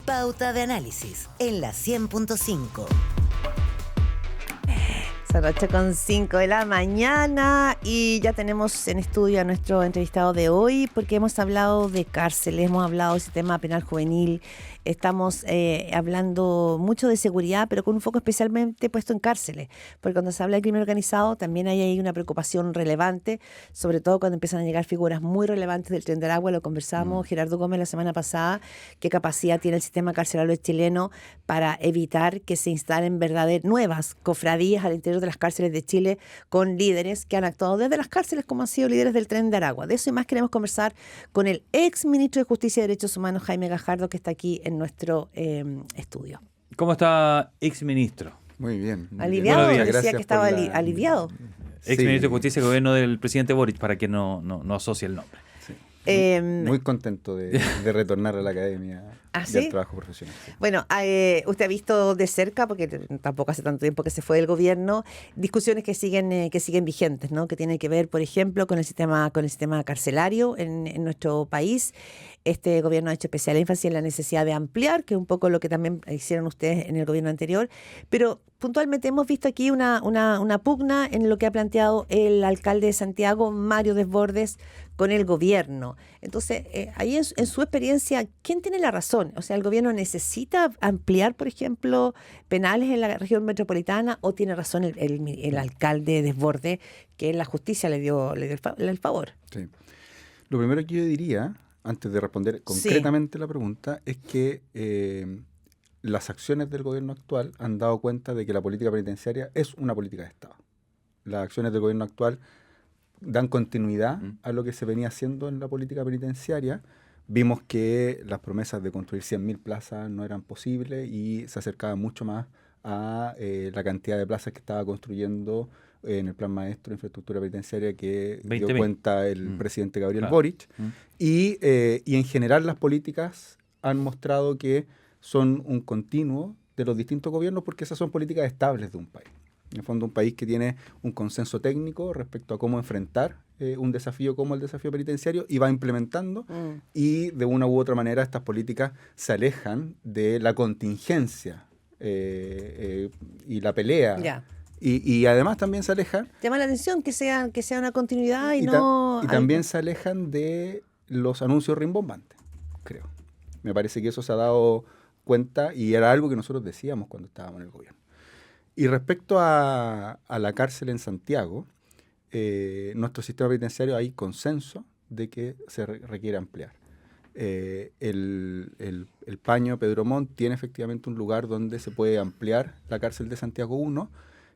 Pauta de Análisis en la 100.5. Son 8:05 de la mañana y ya tenemos en estudio a nuestro entrevistado de hoy porque hemos hablado de cárceles, hemos hablado del sistema penal juvenil, estamos hablando mucho de seguridad, pero con un foco especialmente puesto en cárceles, porque cuando se habla de crimen organizado también hay ahí una preocupación relevante, sobre todo cuando empiezan a llegar figuras muy relevantes del Tren de Aragua. Lo conversamos Gerardo Gómez la semana pasada, qué capacidad tiene el sistema carcelario chileno para evitar que se instalen verdaderas nuevas cofradías al interior de las cárceles de Chile con líderes que han actuado desde las cárceles como han sido líderes del Tren de Aragua. De eso y más queremos conversar con el ex ministro de Justicia y Derechos Humanos, Jaime Gajardo, que está aquí en nuestro estudio. ¿Cómo está, ex ministro? Muy bien. Aliviado, Buenos días. decía que estaba aliviado. Ex ministro de Justicia y Gobierno del presidente Boric, para que no asocie el nombre. Sí. Muy contento de retornar a la academia y al trabajo profesional. Sí. Bueno, usted ha visto de cerca, porque tampoco hace tanto tiempo que se fue del gobierno, discusiones que siguen vigentes, ¿no? Que tienen que ver, por ejemplo, con el sistema carcelario en nuestro país. Este gobierno ha hecho especial énfasis en la necesidad de ampliar, que es un poco lo que también hicieron ustedes en el gobierno anterior, pero puntualmente hemos visto aquí una pugna en lo que ha planteado el alcalde de Santiago, Mario Desbordes, con el gobierno. Entonces, ahí en su experiencia, ¿quién tiene la razón? O sea, ¿el gobierno necesita ampliar, por ejemplo, penales en la región metropolitana, o tiene razón el alcalde Desbordes, que la justicia le dio el favor? Sí. Lo primero que yo diría, antes de responder concretamente la pregunta, es que las acciones del gobierno actual han dado cuenta de que la política penitenciaria es una política de Estado. Las acciones del gobierno actual dan continuidad a lo que se venía haciendo en la política penitenciaria. Vimos que las promesas de construir 100.000 plazas no eran posibles y se acercaba mucho más a la cantidad de plazas que estaba construyendo en el Plan Maestro de Infraestructura Penitenciaria que dio cuenta el presidente Gabriel Boric. Y en general las políticas han mostrado que son un continuo de los distintos gobiernos, porque esas son políticas estables de un país. En el fondo, un país que tiene un consenso técnico respecto a cómo enfrentar un desafío como el desafío penitenciario y va implementando, y de una u otra manera estas políticas se alejan de la contingencia y la pelea. Ya. Y además también se alejan... Llama la atención que sea una continuidad y también se alejan de los anuncios rimbombantes, creo. Me parece que eso se ha dado cuenta y era algo que nosotros decíamos cuando estábamos en el gobierno. Y respecto a la cárcel en Santiago, nuestro sistema penitenciario hay consenso de que se requiere ampliar. El Paño Pedro Montt tiene efectivamente un lugar donde se puede ampliar la cárcel de Santiago 1,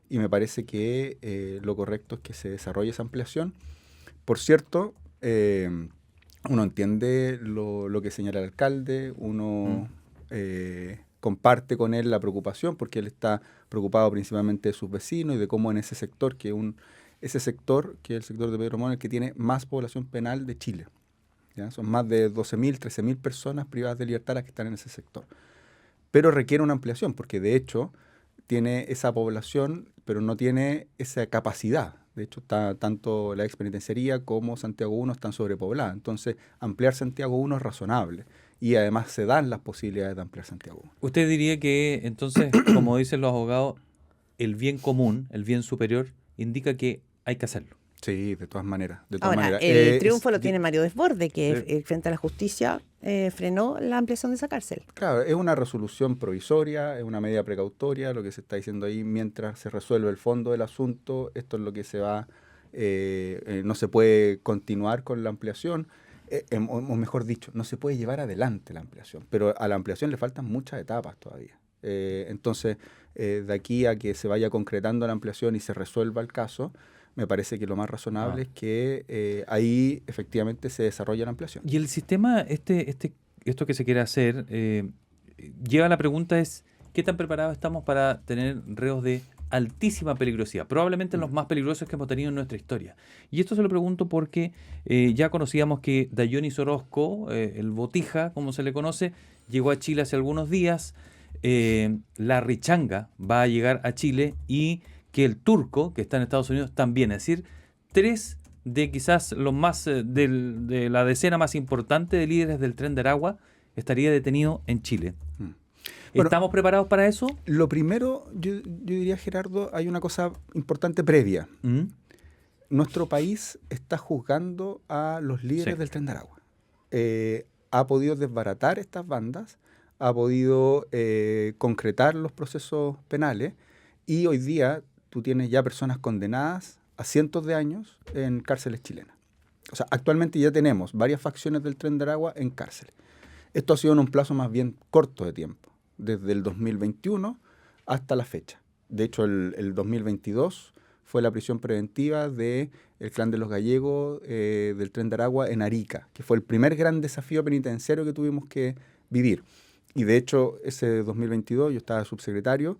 y me parece que lo correcto es que se desarrolle esa ampliación. Por cierto, uno entiende lo que señala el alcalde, uno comparte con él la preocupación, porque él está preocupado principalmente de sus vecinos y de cómo en ese sector, que es el sector de Pedro Montt, el que tiene más población penal de Chile. ¿Ya? Son más de 12.000, 13.000 personas privadas de libertad las que están en ese sector. Pero requiere una ampliación, porque de hecho tiene esa población, pero no tiene esa capacidad. De hecho, tanto la expenitenciaría como Santiago 1 están sobrepobladas. Entonces, ampliar Santiago 1 es razonable. Y además se dan las posibilidades de ampliar Santiago 1. ¿Usted diría que entonces, como dicen los abogados, el bien común, el bien superior, indica que hay que hacerlo? Sí, de todas maneras. Ahora, el triunfo lo tiene Mario Desbordes, que frente a la justicia frenó la ampliación de esa cárcel. Claro, es una resolución provisoria, es una medida precautoria, lo que se está diciendo ahí, mientras se resuelve el fondo del asunto, esto es lo que se va, no se puede continuar con la ampliación, o mejor dicho, no se puede llevar adelante la ampliación, pero a la ampliación le faltan muchas etapas todavía. Entonces, de aquí a que se vaya concretando la ampliación y se resuelva el caso, me parece que lo más razonable es que ahí efectivamente se desarrolla la ampliación. Y el sistema, esto que se quiere hacer, lleva a la pregunta es, ¿qué tan preparados estamos para tener reos de altísima peligrosidad? Probablemente los más peligrosos que hemos tenido en nuestra historia. Y esto se lo pregunto porque ya conocíamos que Dayonis Orozco, el Botija, como se le conoce, llegó a Chile hace algunos días. La Richanga va a llegar a Chile y que el Turco, que está en Estados Unidos, también. Es decir, 3 de quizás los más de la decena más importante de líderes del Tren de Aragua estaría detenido en Chile. Bueno, ¿Estamos preparados para eso? Lo primero, yo diría, Gerardo, hay una cosa importante previa. ¿Mm? Nuestro país está juzgando a los líderes Sí. del Tren de Aragua. Ha podido desbaratar estas bandas, ha podido concretar los procesos penales y hoy día tú tienes ya personas condenadas a cientos de años en cárceles chilenas. O sea, actualmente ya tenemos varias facciones del Tren de Aragua en cárceles. Esto ha sido en un plazo más bien corto de tiempo, desde el 2021 hasta la fecha. De hecho, el 2022 fue la prisión preventiva del Clan de los Gallegos del Tren de Aragua en Arica, que fue el primer gran desafío penitenciario que tuvimos que vivir. Y de hecho, ese 2022 yo estaba subsecretario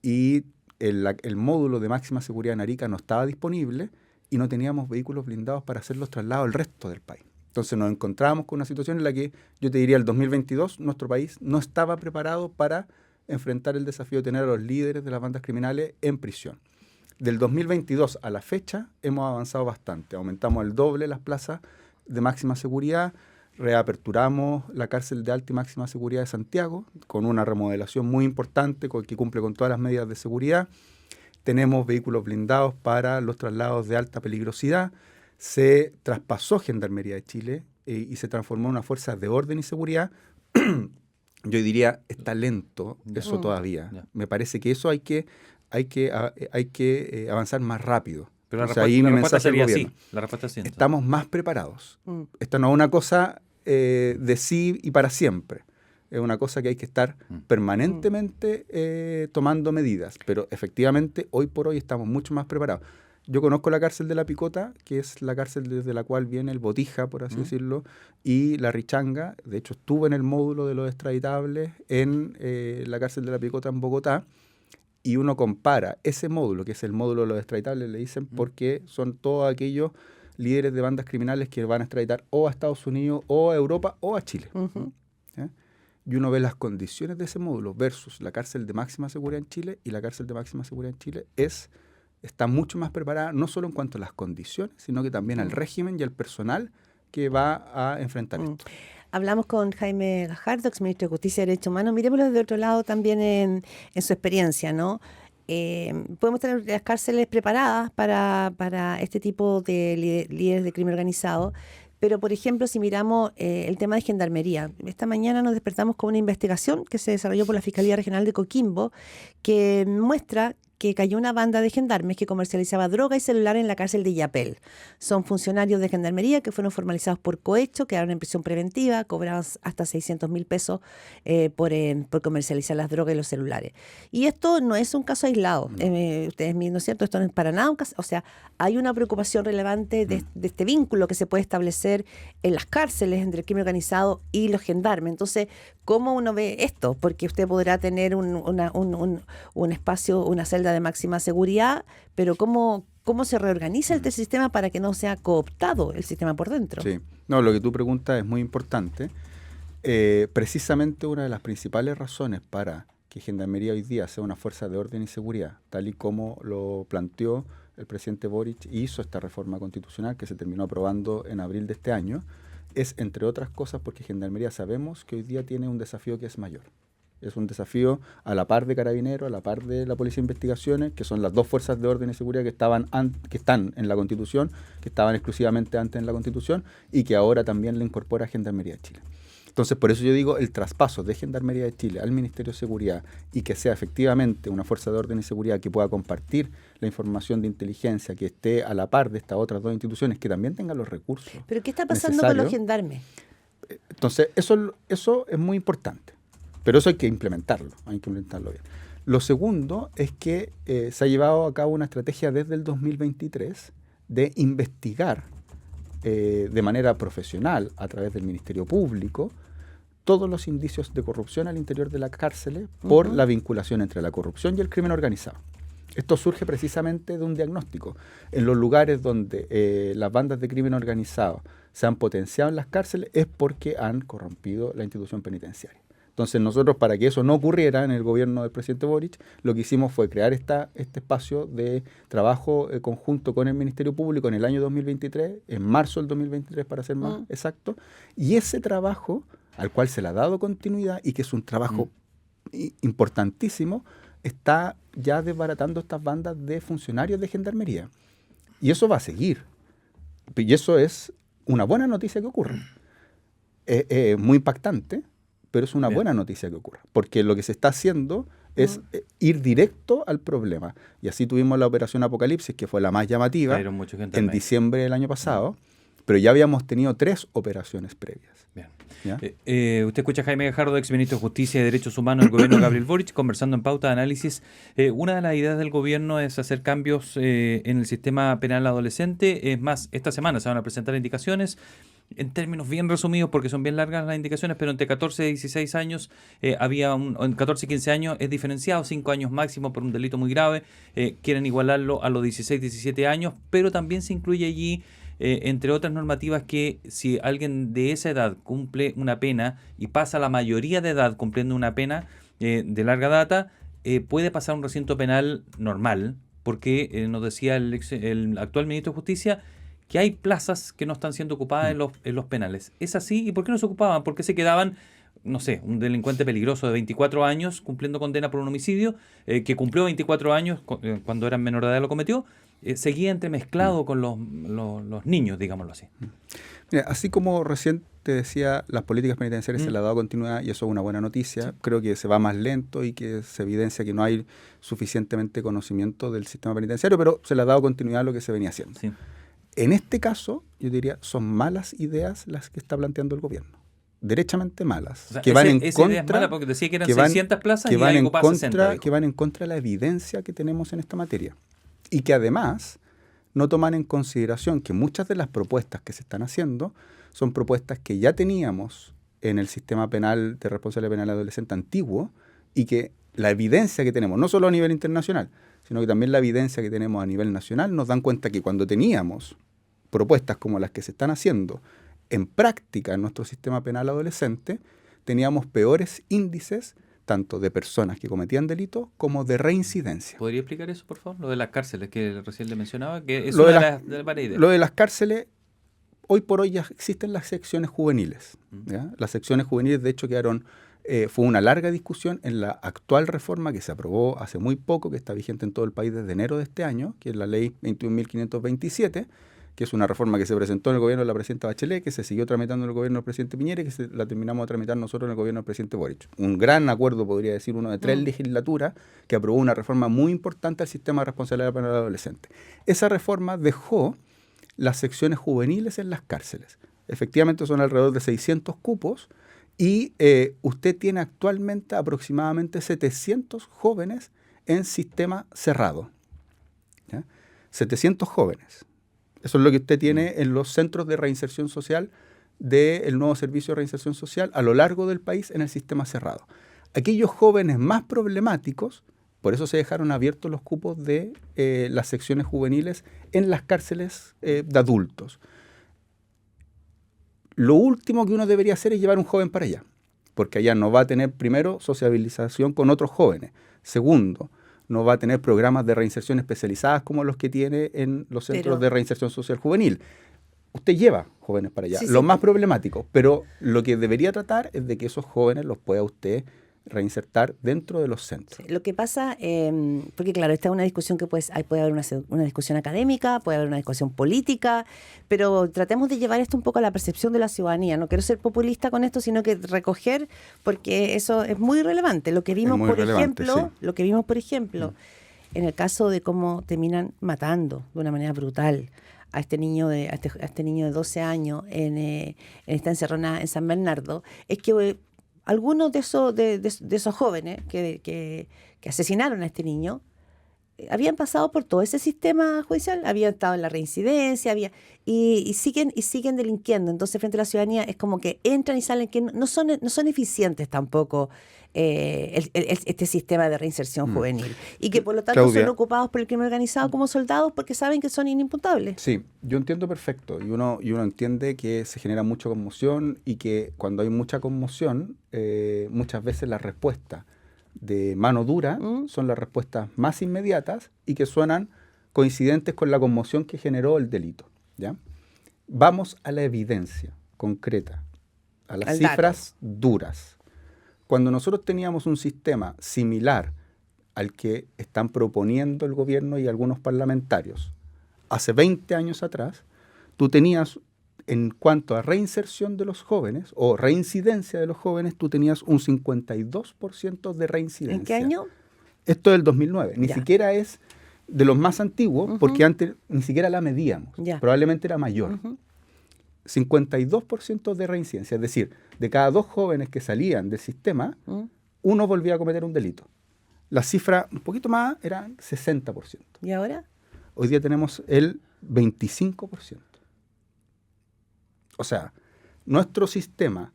y el módulo de máxima seguridad en Arica no estaba disponible y no teníamos vehículos blindados para hacer los traslados al resto del país. Entonces nos encontrábamos con una situación en la que yo te diría el 2022 nuestro país no estaba preparado para enfrentar el desafío de tener a los líderes de las bandas criminales en prisión. Del 2022 a la fecha hemos avanzado bastante. Aumentamos el doble las plazas de máxima seguridad, reaperturamos la cárcel de alta y máxima seguridad de Santiago con una remodelación muy importante que cumple con todas las medidas de seguridad. Tenemos vehículos blindados para los traslados de alta peligrosidad. Se traspasó Gendarmería de Chile y se transformó en una fuerza de orden y seguridad. Yo diría, está lento eso todavía. Ya. Me parece que eso hay que avanzar más rápido. Pero O sea, ahí mi mensaje al sería gobierno. así. La respuesta es sí. Estamos más preparados. Esto no es una cosa de sí y para siempre. Es una cosa que hay que estar permanentemente tomando medidas. Pero efectivamente, hoy por hoy estamos mucho más preparados. Yo conozco la cárcel de La Picota, que es la cárcel desde la cual viene el Botija, por así decirlo, y la Richanga. De hecho, estuve en el módulo de los extraditables en la cárcel de La Picota en Bogotá, y uno compara ese módulo, que es el módulo de los extraditables, le dicen, porque son todos aquellos líderes de bandas criminales que van a extraditar o a Estados Unidos, o a Europa, o a Chile. ¿Ya? Y uno ve las condiciones de ese módulo versus la cárcel de máxima seguridad en Chile, y la cárcel de máxima seguridad en Chile está mucho más preparada, no solo en cuanto a las condiciones, sino que también al régimen y al personal que va a enfrentar esto. Hablamos con Jaime Gajardo, exministro de Justicia y Derechos Humanos. Miremoslo desde otro lado también en su experiencia, ¿no? Podemos tener las cárceles preparadas para este tipo de líderes de crimen organizado, pero, por ejemplo, si miramos el tema de Gendarmería, esta mañana nos despertamos con una investigación que se desarrolló por la Fiscalía Regional de Coquimbo que muestra que cayó una banda de gendarmes que comercializaba droga y celular en la cárcel de Illapel. Son funcionarios de Gendarmería que fueron formalizados por cohecho, quedaron en prisión preventiva, cobraban hasta 600.000 pesos por comercializar las drogas y los celulares. Y esto no es un caso aislado. Ustedes mismos, ¿no es cierto? Esto no es para nada un caso. O sea, hay una preocupación relevante de este vínculo que se puede establecer en las cárceles entre el crimen organizado y los gendarmes. Entonces, ¿cómo uno ve esto? Porque usted podrá tener un espacio, una celda de máxima seguridad, pero ¿cómo se reorganiza este sistema para que no sea cooptado el sistema por dentro? Sí, no, lo que tú preguntas es muy importante. Precisamente una de las principales razones para que Gendarmería hoy día sea una fuerza de orden y seguridad, tal y como lo planteó el presidente Boric y hizo esta reforma constitucional que se terminó aprobando en abril de este año, es, entre otras cosas, porque Gendarmería sabemos que hoy día tiene un desafío que es mayor. Es un desafío a la par de Carabineros, a la par de la Policía de Investigaciones, que son las dos fuerzas de orden y seguridad que están en la Constitución, que estaban exclusivamente antes en la Constitución y que ahora también le incorpora Gendarmería de Chile. Entonces, por eso yo digo, el traspaso de Gendarmería de Chile al Ministerio de Seguridad y que sea efectivamente una fuerza de orden y seguridad que pueda compartir la información de inteligencia, que esté a la par de estas otras dos instituciones, que también tengan los recursos. ¿Pero qué está pasando con los gendarmes? Entonces, eso es muy importante. Pero eso hay que implementarlo bien. Lo segundo es que se ha llevado a cabo una estrategia desde el 2023 de investigar de manera profesional a través del Ministerio Público todos los indicios de corrupción al interior de las cárceles por la vinculación entre la corrupción y el crimen organizado. Esto surge precisamente de un diagnóstico. En los lugares donde las bandas de crimen organizado se han potenciado en las cárceles es porque han corrompido la institución penitenciaria. Entonces nosotros, para que eso no ocurriera en el gobierno del presidente Boric, lo que hicimos fue crear este espacio de trabajo conjunto con el Ministerio Público en el año 2023, en marzo del 2023 para ser más exacto, y ese trabajo al cual se le ha dado continuidad y que es un trabajo importantísimo, está ya desbaratando estas bandas de funcionarios de gendarmería. Y eso va a seguir. Y eso es una buena noticia que ocurre. Muy impactante, pero es una buena noticia que ocurra. Porque lo que se está haciendo es ir directo al problema. Y así tuvimos la operación Apocalipsis, que fue la más llamativa, en diciembre del año pasado, pero ya habíamos tenido 3 operaciones previas. Bien. Usted escucha a Jaime Gajardo, ex ministro de Justicia y Derechos Humanos del gobierno de Gabriel Boric, conversando en Pauta de Análisis. Una de las ideas del gobierno es hacer cambios en el sistema penal adolescente. Es más, esta semana se van a presentar indicaciones en términos bien resumidos, porque son bien largas las indicaciones, pero entre 14 y 16 años en 14 y 15 años es diferenciado, 5 años máximo por un delito muy grave. Quieren igualarlo a los 16, 17 años, pero también se incluye allí entre otras normativas, que si alguien de esa edad cumple una pena y pasa la mayoría de edad cumpliendo una pena de larga data, puede pasar a un recinto penal normal, porque nos decía el actual ministro de Justicia que hay plazas que no están siendo ocupadas en los penales. ¿Es así? ¿Y por qué no se ocupaban? ¿Por qué se quedaban, no sé, un delincuente peligroso de 24 años cumpliendo condena por un homicidio, que cumplió 24 años cuando era menor de edad lo cometió? Seguía entremezclado con los niños, digámoslo así. Mira, así como recién te decía, las políticas penitenciarias se le ha dado continuidad, y eso es una buena noticia. Sí. Creo que se va más lento y que se evidencia que no hay suficientemente conocimiento del sistema penitenciario, pero se le ha dado continuidad a lo que se venía haciendo. Sí. En este caso, yo diría, son malas ideas las que está planteando el gobierno. Derechamente malas. O sea, que van en esa contra, idea es mala porque decía que eran 600 plazas y hay ocupadas 60. Que van en contra de la evidencia que tenemos en esta materia. Y que además no toman en consideración que muchas de las propuestas que se están haciendo son propuestas que ya teníamos en el sistema penal de responsabilidad penal adolescente antiguo, y que la evidencia que tenemos, no solo a nivel internacional, sino que también la evidencia que tenemos a nivel nacional, nos dan cuenta que cuando teníamos propuestas como las que se están haciendo en práctica en nuestro sistema penal adolescente, teníamos peores índices tanto de personas que cometían delitos como de reincidencia. ¿Podría explicar eso, por favor? Lo de las cárceles que recién le mencionaba, que es una de las varias ideas. Lo de las cárceles, hoy por hoy ya existen las secciones juveniles. ¿Ya? Las secciones juveniles, de hecho, fue una larga discusión en la actual reforma que se aprobó hace muy poco, que está vigente en todo el país desde enero de este año, que es la ley 21.527, que es una reforma que se presentó en el gobierno de la presidenta Bachelet, que se siguió tramitando en el gobierno del presidente Piñera, y que la terminamos de tramitar nosotros en el gobierno del presidente Boric. Un gran acuerdo, podría decir, uno de 3 legislaturas, que aprobó una reforma muy importante al sistema de responsabilidad penal adolescente. Esa reforma dejó las secciones juveniles en las cárceles. Efectivamente son alrededor de 600 cupos, y usted tiene actualmente aproximadamente 700 jóvenes en sistema cerrado. ¿Ya? 700 jóvenes. Eso es lo que usted tiene en los centros de reinserción social del nuevo servicio de reinserción social a lo largo del país en el sistema cerrado. Aquellos jóvenes más problemáticos, por eso se dejaron abiertos los cupos de las secciones juveniles en las cárceles de adultos. Lo último que uno debería hacer es llevar un joven para allá, porque allá no va a tener, primero, sociabilización con otros jóvenes. Segundo, no va a tener programas de reinserción especializadas como los que tiene en los centros de reinserción social juvenil. Usted lleva jóvenes para allá, los más problemáticos, pero lo que debería tratar es de que esos jóvenes los pueda usted reinsertar dentro de los centros. Sí, lo que pasa, porque claro, esta es una discusión que puede haber una discusión académica, puede haber una discusión política, pero tratemos de llevar esto un poco a la percepción de la ciudadanía. No quiero ser populista con esto, sino que recoger, porque eso es muy relevante. Lo que vimos, por ejemplo, en el caso de cómo terminan matando de una manera brutal a este niño de 12 años está encerrada en San Bernardo, es que algunos de esos jóvenes que asesinaron a este niño habían pasado por todo ese sistema judicial, habían estado en la reincidencia, y siguen delinquiendo. Entonces, frente a la ciudadanía es como que entran y salen, que no son eficientes tampoco este sistema de reinserción juvenil, y que por lo tanto son ocupados por el crimen organizado como soldados porque saben que son inimputables. Sí, yo entiendo perfecto, y uno entiende que se genera mucha conmoción, y que cuando hay mucha conmoción, muchas veces la respuesta de mano dura son las respuestas más inmediatas y que suenan coincidentes con la conmoción que generó el delito. ¿Ya? Vamos a la evidencia concreta, a las cifras duras. cuando nosotros teníamos un sistema similar al que están proponiendo el gobierno y algunos parlamentarios, hace 20 años atrás, tú tenías, en cuanto a reinserción de los jóvenes o reincidencia de los jóvenes, tú tenías un 52% de reincidencia. ¿En qué año? Esto es del 2009. Ni Ya. siquiera es de los más antiguos, porque antes ni siquiera la medíamos. Ya. Probablemente era mayor. 52% de reincidencia. Es decir, de cada 2 jóvenes que salían del sistema, uno volvía a cometer un delito. La cifra un poquito más era 60%. ¿Y ahora? Hoy día tenemos el 25%. O sea, nuestro sistema,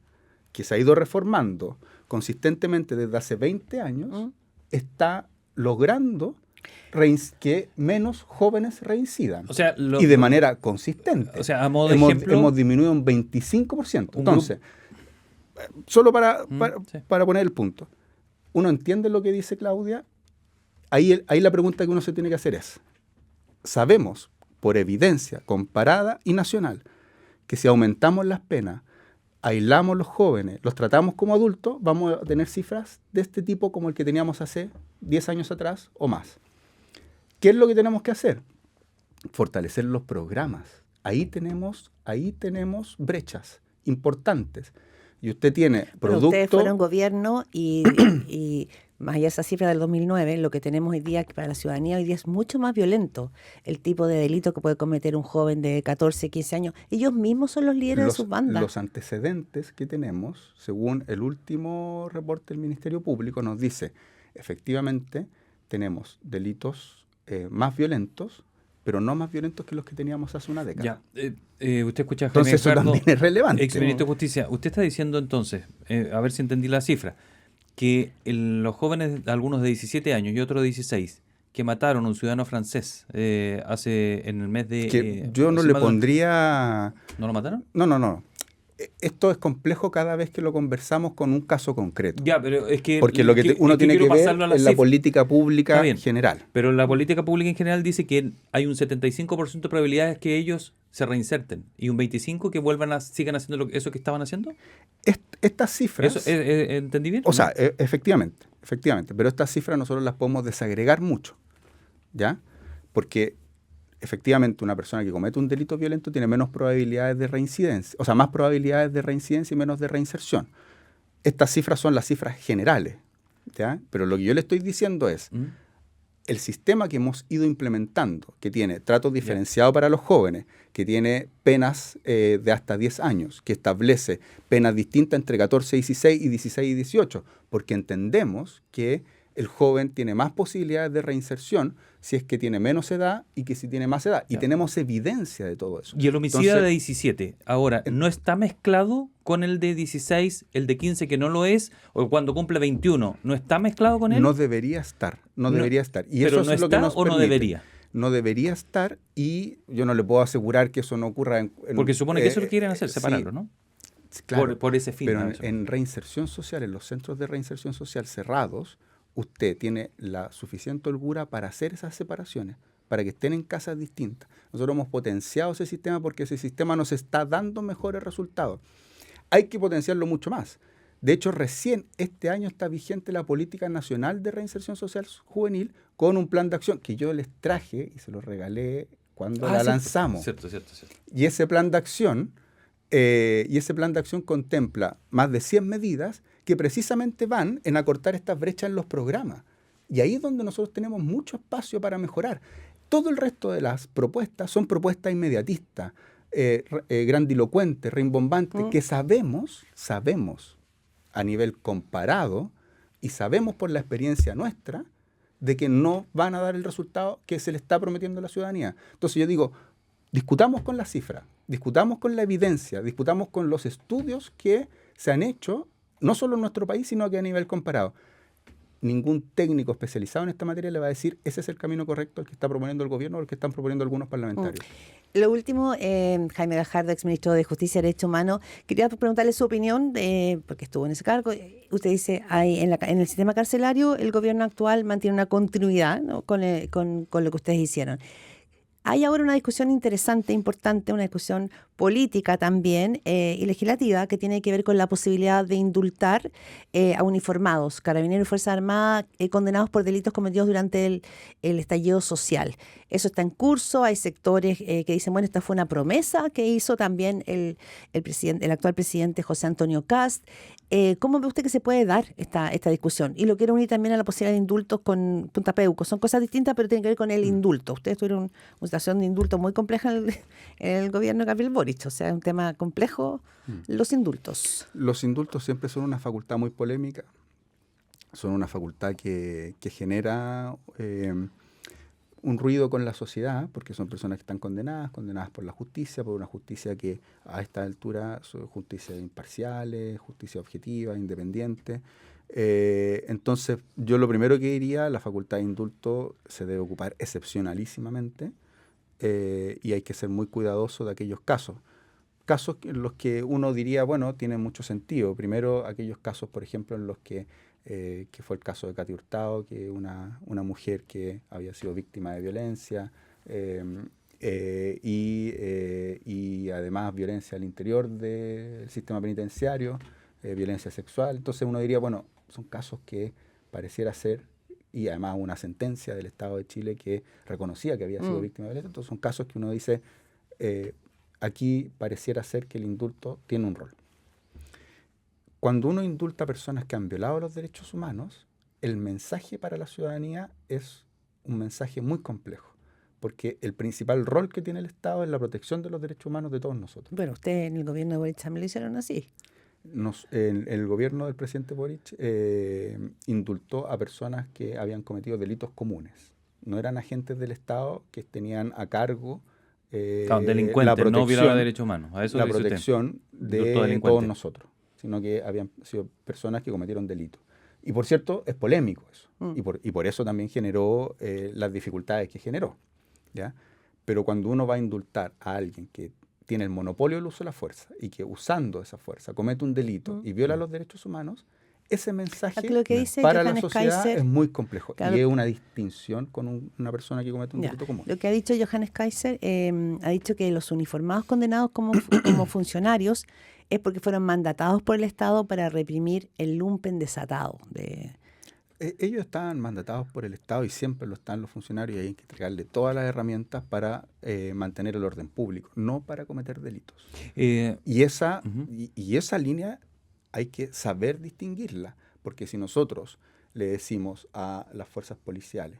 que se ha ido reformando consistentemente desde hace 20 años, está logrando que menos jóvenes reincidan. O sea, y de manera consistente. O sea, a modo de hemos, ejemplo, hemos disminuido un 25%. Un Entonces, solo para sí. poner el punto. Uno entiende lo que dice Claudia. Ahí la pregunta que uno se tiene que hacer es, sabemos, por evidencia comparada y nacional, que si aumentamos las penas, aislamos los jóvenes, los tratamos como adultos, vamos a tener cifras de este tipo como el que teníamos hace 10 años atrás o más. ¿Qué es lo que tenemos que hacer? Fortalecer los programas. Ahí tenemos brechas importantes. Y usted tiene producto... Ustedes fueron gobierno y más allá de esa cifra del 2009, lo que tenemos hoy día para la ciudadanía hoy día es mucho más violento. El tipo de delito que puede cometer un joven de 14, 15 años. Ellos mismos son los líderes de sus bandas. Los antecedentes que tenemos, según el último reporte del Ministerio Público, nos dice, efectivamente, tenemos delitos más violentos, pero no más violentos que los que teníamos hace una década. Ya, usted escucha a Jaime Entonces eso Ricardo, también es relevante. exministro de Justicia. Usted está diciendo entonces, a ver si entendí la cifra, que los jóvenes, algunos de 17 años y otros de 16, que mataron a un ciudadano francés en el mes de... Que yo no le pondría... ¿No lo mataron? No. Esto es complejo cada vez que lo conversamos con un caso concreto. Ya, pero es que... Porque lo que uno tiene que ver pasarlo a la es la cifra. política pública Está bien, general. Pero la política pública en general dice que hay un 75% de probabilidades que ellos se reinserten y un 25% que sigan haciendo eso que estaban haciendo. Estas cifras... ¿Eso, ¿entendí bien? O sea, efectivamente. Pero estas cifras nosotros las podemos desagregar mucho, ¿ya? Porque efectivamente una persona que comete un delito violento tiene menos probabilidades de reincidencia, o sea, más probabilidades de reincidencia y menos de reinserción. Estas cifras son las cifras generales, ¿ya? Pero lo que yo le estoy diciendo es, el sistema que hemos ido implementando, que tiene trato diferenciado para los jóvenes, que tiene penas de hasta 10 años, que establece penas distintas entre 14 y 16 y 16 y 18, porque entendemos que el joven tiene más posibilidades de reinserción si es que tiene menos edad y que si tiene más edad. Y tenemos evidencia de todo eso. Y el homicida de 17, ahora, ¿no está mezclado con el de 16, el de 15 que no lo es, o cuando cumple 21, ¿no está mezclado con él? No debería estar, debería estar. Y ¿Pero eso no es lo está que nos o no permite. debería? No debería estar y yo no le puedo asegurar que eso no ocurra Porque supone que eso lo quieren hacer, separarlo, sí, ¿no? Claro, por ese fin. pero ¿no? en reinserción social, en los centros de reinserción social cerrados, usted tiene la suficiente holgura para hacer esas separaciones, para que estén en casas distintas. Nosotros hemos potenciado ese sistema porque ese sistema nos está dando mejores resultados. Hay que potenciarlo mucho más. De hecho, recién este año está vigente la Política Nacional de Reinserción Social Juvenil con un plan de acción que yo les traje y se los regalé cuando la lanzamos. Cierto. Y ese plan de acción contempla más de 100 medidas que precisamente van en acortar estas brechas en los programas. Y ahí es donde nosotros tenemos mucho espacio para mejorar. Todo el resto de las propuestas son propuestas inmediatistas, grandilocuentes, rimbombantes, que sabemos a nivel comparado y sabemos por la experiencia nuestra de que no van a dar el resultado que se le está prometiendo a la ciudadanía. Entonces yo digo, discutamos con las cifras, discutamos con la evidencia, discutamos con los estudios que se han hecho, no solo en nuestro país, sino que a nivel comparado. Ningún técnico especializado en esta materia le va a decir ese es el camino correcto el que está proponiendo el gobierno o el que están proponiendo algunos parlamentarios. Lo último, Jaime Gajardo, exministro de Justicia y Derechos Humanos, quería preguntarle su opinión, porque estuvo en ese cargo. Usted dice, en el sistema carcelario el gobierno actual mantiene una continuidad, ¿no? con lo que ustedes hicieron. Hay ahora una discusión interesante, importante, una discusión política también y legislativa que tiene que ver con la posibilidad de indultar a uniformados, carabineros y Fuerzas Armadas condenados por delitos cometidos durante el estallido social. Eso está en curso, hay sectores que dicen, bueno, esta fue una promesa que hizo también el actual presidente José Antonio Kast. ¿Cómo ve usted que se puede dar esta discusión? Y lo quiero unir también a la posibilidad de indultos con Punta Peuco. Son cosas distintas, pero tienen que ver con el indulto. Ustedes tuvieron una situación de indulto muy compleja en el gobierno de Gabriel Boric. O sea, es un tema complejo, los indultos. Los indultos siempre son una facultad muy polémica. Son una facultad que genera un ruido con la sociedad, porque son personas que están condenadas por la justicia, por una justicia que a esta altura son justicia imparciales, justicia objetiva, independiente. Entonces, yo lo primero que diría, la facultad de indulto se debe ocupar excepcionalísimamente y hay que ser muy cuidadoso de aquellos casos. Casos en los que uno diría, bueno, tiene mucho sentido. Primero, aquellos casos, por ejemplo, en los que fue el caso de Katy Hurtado, que una mujer que había sido víctima de violencia y además violencia al interior del sistema penitenciario, violencia sexual. Entonces uno diría, bueno, son casos que pareciera ser, y además una sentencia del Estado de Chile que reconocía que había sido víctima de violencia. Entonces son casos que uno dice, aquí pareciera ser que el indulto tiene un rol. Cuando uno indulta a personas que han violado los derechos humanos, el mensaje para la ciudadanía es un mensaje muy complejo, porque el principal rol que tiene el Estado es la protección de los derechos humanos de todos nosotros. Bueno, ustedes en el gobierno de Boric también lo hicieron así. El gobierno del presidente Boric indultó a personas que habían cometido delitos comunes. No eran agentes del Estado que tenían a cargo delincuentes, no violadores de derechos humanos. A eso la protección de todos nosotros, sino que habían sido personas que cometieron delitos. Y por cierto, es polémico eso. Y por eso también generó las dificultades que generó, ¿ya? Pero cuando uno va a indultar a alguien que tiene el monopolio del uso de la fuerza y que usando esa fuerza comete un delito y viola los derechos humanos, ese mensaje lo que dice para Johannes la sociedad Kaiser, es muy complejo. claro, y es una distinción con una persona que comete un delito común. Lo que ha dicho Johannes Kaiser, ha dicho que los uniformados condenados como funcionarios es porque fueron mandatados por el Estado para reprimir el lumpen desatado. Ellos estaban mandatados por el Estado y siempre lo están los funcionarios, y hay que entregarle todas las herramientas para mantener el orden público, no para cometer delitos. Y esa línea hay que saber distinguirla, porque si nosotros le decimos a las fuerzas policiales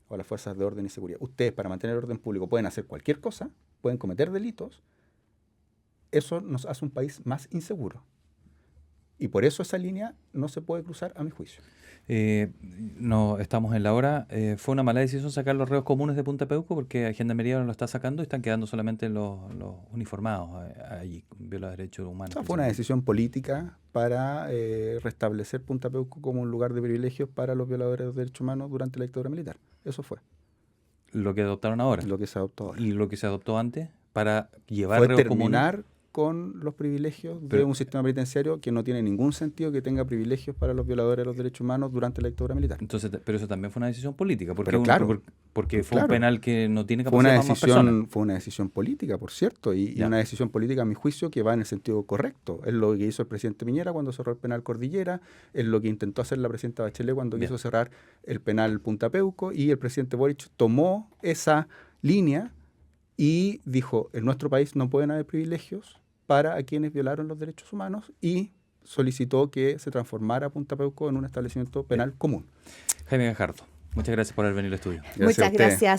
o a las fuerzas de orden y seguridad, ustedes para mantener el orden público pueden hacer cualquier cosa, pueden cometer delitos, eso nos hace un país más inseguro. Y por eso esa línea no se puede cruzar, a mi juicio. No estamos en la hora. Fue una mala decisión sacar los reos comunes de Punta Peuco, porque Gendarmería no lo está sacando y están quedando solamente los uniformados allí, viola derechos humanos. Fue una decisión política para restablecer Punta Peuco como un lugar de privilegios para los violadores de los derechos humanos durante la dictadura militar. Eso fue. Lo que adoptaron ahora. Lo que se adoptó ahora. ¿Y lo que se adoptó antes? Para llevar fue reos terminar comunes con los privilegios de un sistema penitenciario que no tiene ningún sentido que tenga privilegios para los violadores de los derechos humanos durante la dictadura militar. Entonces, pero eso también fue una decisión política, porque, porque fue claro. Un penal que no tiene capacidad para más personas. Fue una decisión política, por cierto, y una decisión política, a mi juicio, que va en el sentido correcto. Es lo que hizo el presidente Piñera cuando cerró el penal Cordillera, es lo que intentó hacer la presidenta Bachelet cuando quiso cerrar el penal Punta Peuco, y el presidente Boric tomó esa línea y dijo, en nuestro país no pueden haber privilegios para a quienes violaron los derechos humanos, y solicitó que se transformara Punta Peuco en un establecimiento penal común. Jaime Gajardo, muchas gracias por haber venido al estudio. Muchas gracias.